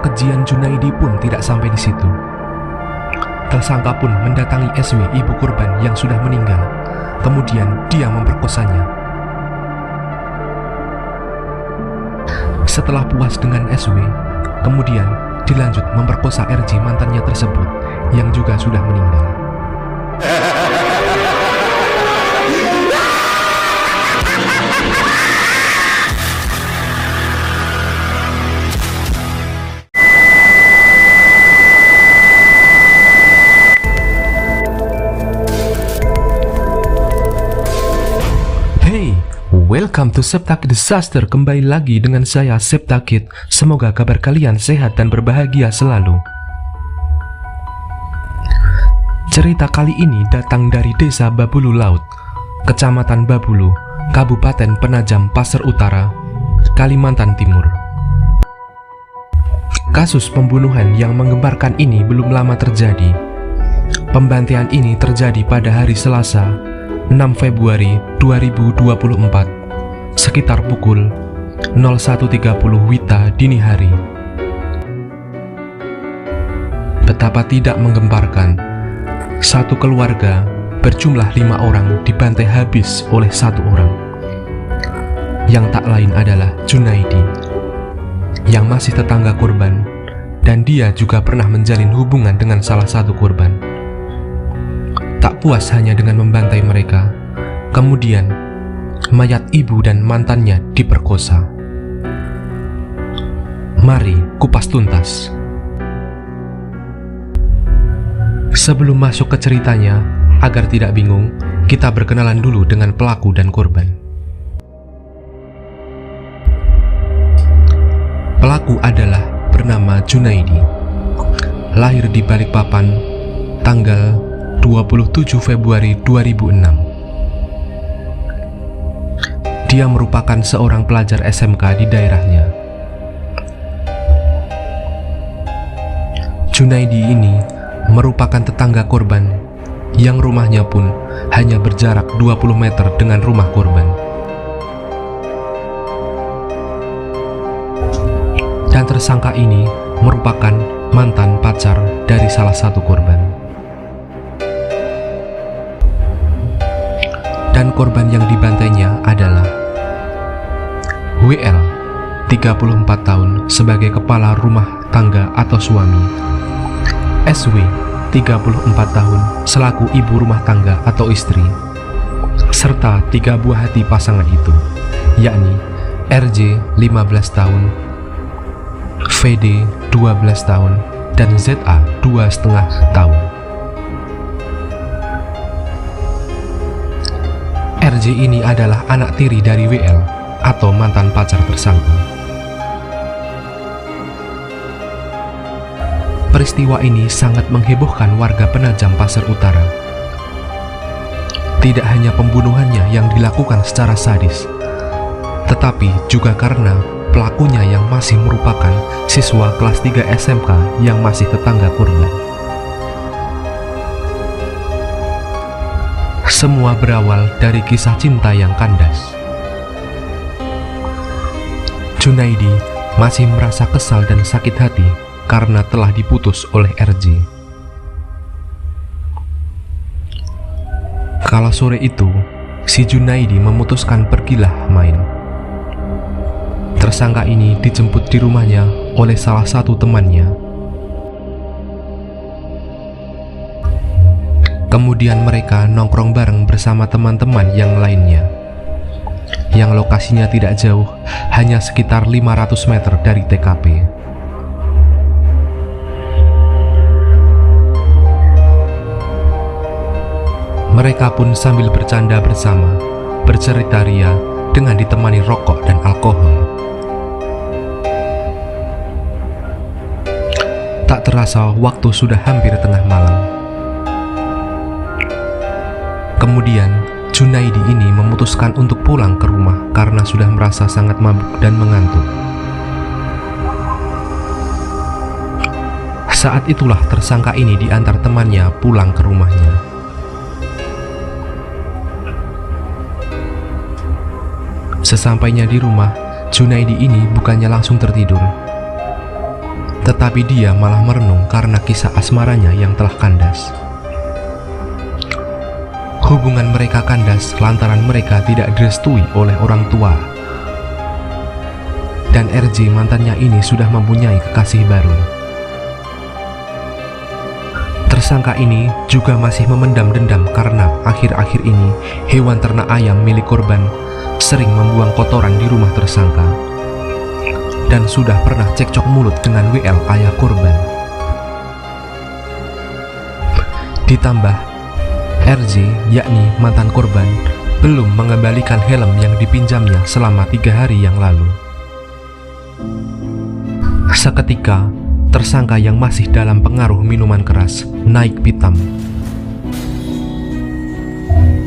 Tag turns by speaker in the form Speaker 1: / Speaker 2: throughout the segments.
Speaker 1: Kekejian Junaidi pun tidak sampai di situ. Tersangka pun mendatangi SW, ibu korban yang sudah meninggal. Kemudian dia memperkosanya. Setelah puas dengan SW, kemudian dilanjut memperkosa RJ, mantannya tersebut yang juga sudah meninggal. Welcome to Septakid Disaster. Kembali lagi dengan saya Septakid. Semoga kabar kalian sehat dan berbahagia selalu. Cerita kali ini datang dari Desa Babulu Laut, Kecamatan Babulu, Kabupaten Penajam Pasir Utara, Kalimantan Timur. Kasus pembunuhan yang menggemparkan ini belum lama terjadi. Pembantaian ini terjadi pada hari Selasa, 6 Februari 2024, sekitar pukul 01.30 WITA dini hari. Betapa tidak menggemparkan, satu keluarga berjumlah 5 orang dibantai habis oleh satu orang, yang tak lain adalah Junaidi, yang masih tetangga korban, dan dia juga pernah menjalin hubungan dengan salah satu korban. Tak puas hanya dengan membantai mereka, kemudian mayat ibu dan mantannya diperkosa. Mari kupas tuntas. Sebelum masuk ke ceritanya, agar tidak bingung, kita berkenalan dulu dengan pelaku dan korban. Pelaku adalah bernama Junaidi, lahir di Balikpapan, tanggal 27 Februari 2006. Dia merupakan seorang pelajar SMK di daerahnya. Junaidi ini merupakan tetangga korban, yang rumahnya pun hanya berjarak 20 meter dengan rumah korban. Dan tersangka ini merupakan mantan pacar dari salah satu korban. Dan korban yang dibantainya adalah WL, 34 tahun, sebagai kepala rumah tangga atau suami, SW, 34 tahun, selaku ibu rumah tangga atau istri, serta 3 buah hati pasangan itu, yakni RJ, 15 tahun, VD, 12 tahun, dan ZA, 2,5 tahun. RJ ini adalah anak tiri dari WL atau mantan pacar tersangka. Peristiwa ini sangat menghebohkan warga Penajam Pasir Utara. Tidak hanya pembunuhannya yang dilakukan secara sadis, tetapi juga karena pelakunya yang masih merupakan siswa kelas 3 SMK yang masih tetangga korban. Semua berawal dari kisah cinta yang kandas. Junaidi masih merasa kesal dan sakit hati karena telah diputus oleh RJ. Kala sore itu, si Junaidi memutuskan pergilah main. Tersangka ini dijemput di rumahnya oleh salah satu temannya. Kemudian mereka nongkrong bareng bersama teman-teman yang lainnya, yang lokasinya tidak jauh, hanya sekitar 500 meter dari TKP. Mereka pun sambil bercanda bersama, bercerita ria dengan ditemani rokok dan alkohol. Tak terasa waktu sudah hampir tengah malam. Kemudian, Junaidi ini memutuskan untuk pulang ke rumah karena sudah merasa sangat mabuk dan mengantuk. Saat itulah tersangka ini diantar temannya pulang ke rumahnya. Sesampainya di rumah, Junaidi ini bukannya langsung tertidur, tetapi dia malah merenung karena kisah asmaranya yang telah kandas. Hubungan mereka kandas lantaran mereka tidak direstui oleh orang tua. Dan RJ mantannya ini sudah mempunyai kekasih baru. Tersangka ini juga masih memendam dendam karena akhir-akhir ini hewan ternak ayam milik korban sering membuang kotoran di rumah tersangka. Dan sudah pernah cekcok mulut dengan WL ayah korban. Ditambah, RJ yakni mantan korban belum mengembalikan helm yang dipinjamnya selama 3 hari yang lalu. Seketika, tersangka yang masih dalam pengaruh minuman keras naik pitam.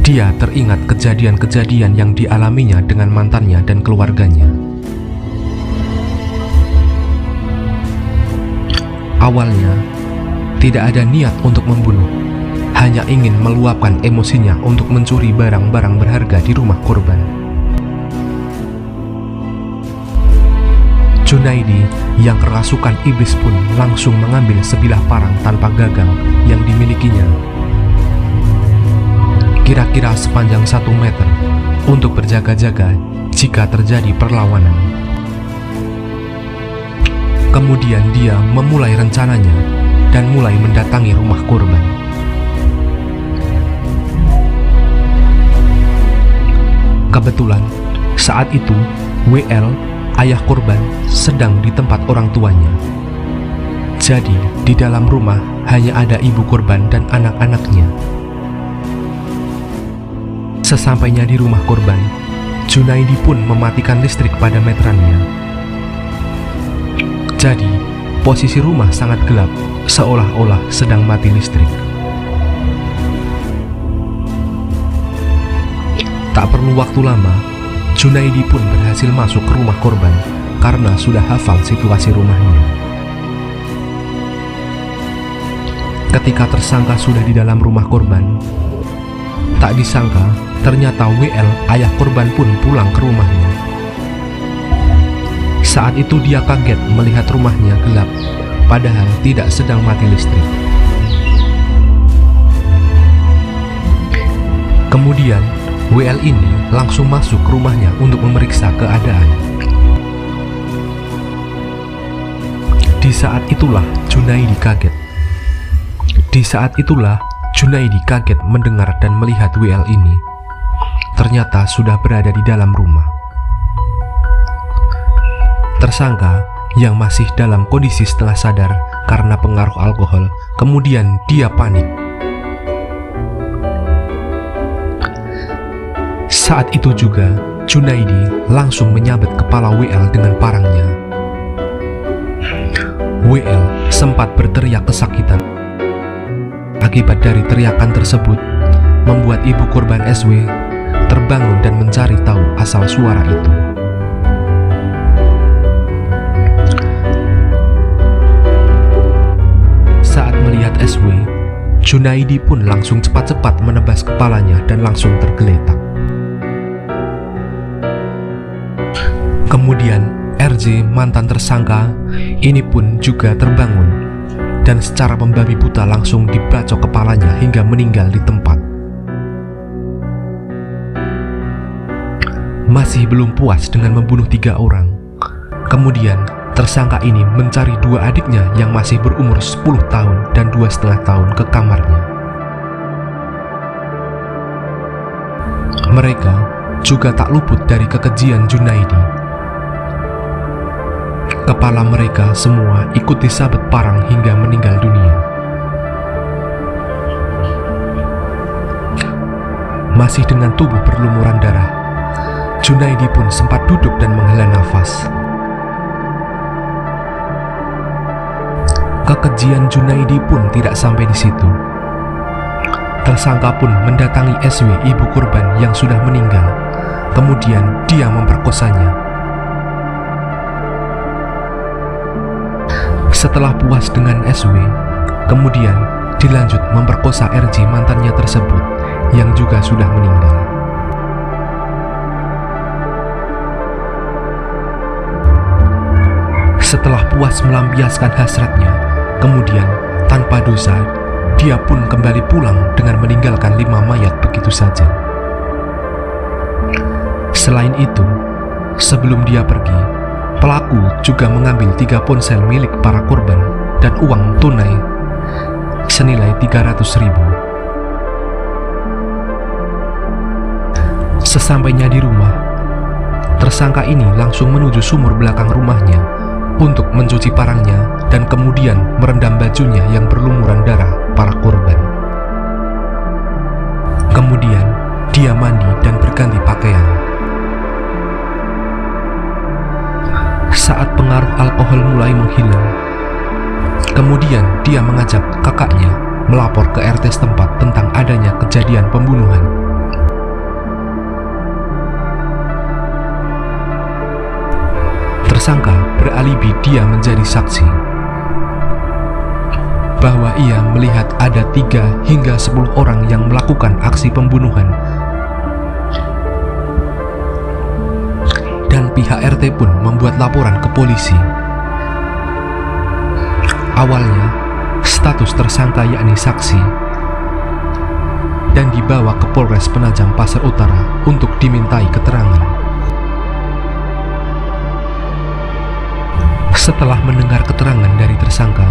Speaker 1: Dia teringat kejadian-kejadian yang dialaminya dengan mantannya dan keluarganya. Awalnya, tidak ada niat untuk membunuh, hanya ingin meluapkan emosinya untuk mencuri barang-barang berharga di rumah korban. Junaidi yang kerasukan iblis pun langsung mengambil sebilah parang tanpa gagang yang dimilikinya, kira-kira sepanjang 1 meter, untuk berjaga-jaga jika terjadi perlawanan. Kemudian dia memulai rencananya dan mulai mendatangi rumah korban. Kebetulan saat itu WL ayah korban sedang di tempat orang tuanya. Jadi di dalam rumah hanya ada ibu korban dan anak-anaknya. Sesampainya di rumah korban, Junaidi pun mematikan listrik pada meterannya. Jadi posisi rumah sangat gelap, seolah-olah sedang mati listrik. Tak perlu waktu lama, Junaidi pun berhasil masuk ke rumah korban karena sudah hafal situasi rumahnya. Ketika tersangka sudah di dalam rumah korban, tak disangka ternyata WL ayah korban pun pulang ke rumahnya. Saat itu dia kaget melihat rumahnya gelap, padahal tidak sedang mati listrik. Kemudian WL ini langsung masuk ke rumahnya untuk memeriksa keadaan. Di saat itulah Junaidi kaget. Mendengar dan melihat WL ini ternyata sudah berada di dalam rumah. Tersangka yang masih dalam kondisi setengah sadar karena pengaruh alkohol, kemudian dia panik. Saat itu juga, Junaidi langsung menyabet kepala WL dengan parangnya. WL sempat berteriak kesakitan. Akibat dari teriakan tersebut, membuat ibu korban SW terbangun dan mencari tahu asal suara itu. Saat melihat SW, Junaidi pun langsung cepat-cepat menebas kepalanya dan langsung tergeletak. Kemudian RJ mantan tersangka ini pun juga terbangun dan secara membabi buta langsung dibacok kepalanya hingga meninggal di tempat. Masih belum puas dengan membunuh 3 orang, kemudian tersangka ini mencari 2 adiknya yang masih berumur 10 tahun dan 2,5 tahun ke kamarnya. Mereka juga tak luput dari kekejian Junaidi. Kepala mereka semua ikut disabet parang hingga meninggal dunia. Masih dengan tubuh berlumuran darah, Junaidi pun sempat duduk dan menghela nafas. Kekejian Junaidi pun tidak sampai di situ. Tersangka pun mendatangi SW ibu korban yang sudah meninggal. Kemudian dia memperkosanya. Setelah puas dengan SW, kemudian dilanjut memperkosa RJ mantannya tersebut yang juga sudah meninggal. Setelah puas melampiaskan hasratnya, kemudian tanpa dosa, dia pun kembali pulang dengan meninggalkan 5 mayat begitu saja. Selain itu, sebelum dia pergi, pelaku juga mengambil 3 ponsel milik para korban dan uang tunai senilai 300.000. Sesampainya di rumah, tersangka ini langsung menuju sumur belakang rumahnya untuk mencuci parangnya dan kemudian merendam bajunya yang berlumuran darah para korban. Kemudian dia mandi dan berganti pakaian. Saat pengaruh alkohol mulai menghilang, kemudian dia mengajak kakaknya melapor ke RT setempat tentang adanya kejadian pembunuhan. Tersangka beralibi dia menjadi saksi bahwa ia melihat ada 3 hingga 10 orang yang melakukan aksi pembunuhan, dan pihak RT pun membuat laporan ke polisi. Awalnya status tersangka yakni saksi dan dibawa ke Polres Penajam Pasar Utara untuk dimintai keterangan. Setelah mendengar keterangan dari tersangka,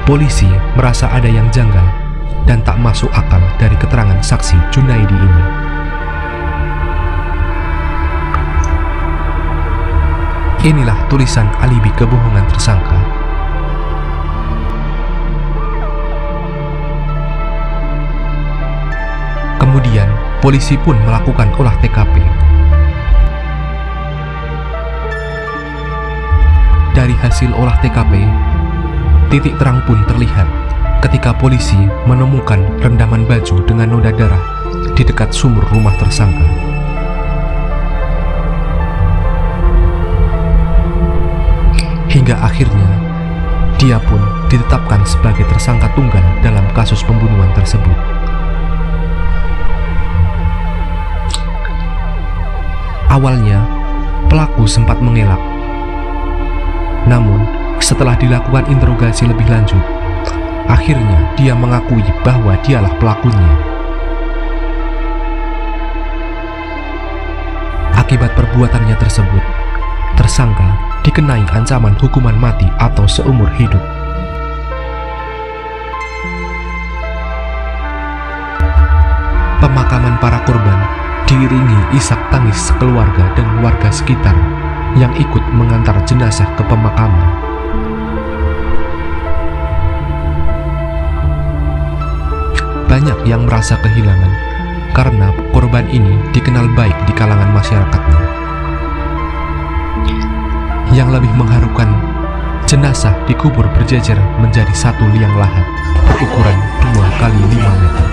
Speaker 1: polisi merasa ada yang janggal dan tak masuk akal dari keterangan saksi Junaidi ini. Inilah tulisan alibi kebohongan tersangka. Kemudian, polisi pun melakukan olah TKP. Dari hasil olah TKP, titik terang pun terlihat ketika polisi menemukan rendaman baju dengan noda darah di dekat sumur rumah tersangka. Hingga akhirnya, dia pun ditetapkan sebagai tersangka tunggal dalam kasus pembunuhan tersebut. Awalnya, pelaku sempat mengelak. Namun, setelah dilakukan interogasi lebih lanjut, akhirnya dia mengakui bahwa dialah pelakunya. Akibat perbuatannya tersebut, tersangka dikenai ancaman hukuman mati atau seumur hidup. Pemakaman para korban diiringi isak tangis keluarga dan warga sekitar yang ikut mengantar jenazah ke pemakaman. Banyak yang merasa kehilangan karena korban ini dikenal baik di kalangan masyarakatnya. Yang lebih mengharukan, jenazah dikubur berjejer menjadi satu liang lahat berukuran 2 kali 5 meter.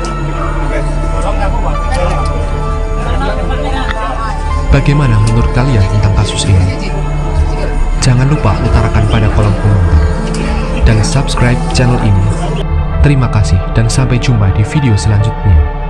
Speaker 1: Bagaimana menurut kalian tentang kasus ini? Jangan lupa utarakan pada kolom komentar dan subscribe channel ini. Terima kasih dan sampai jumpa di video selanjutnya.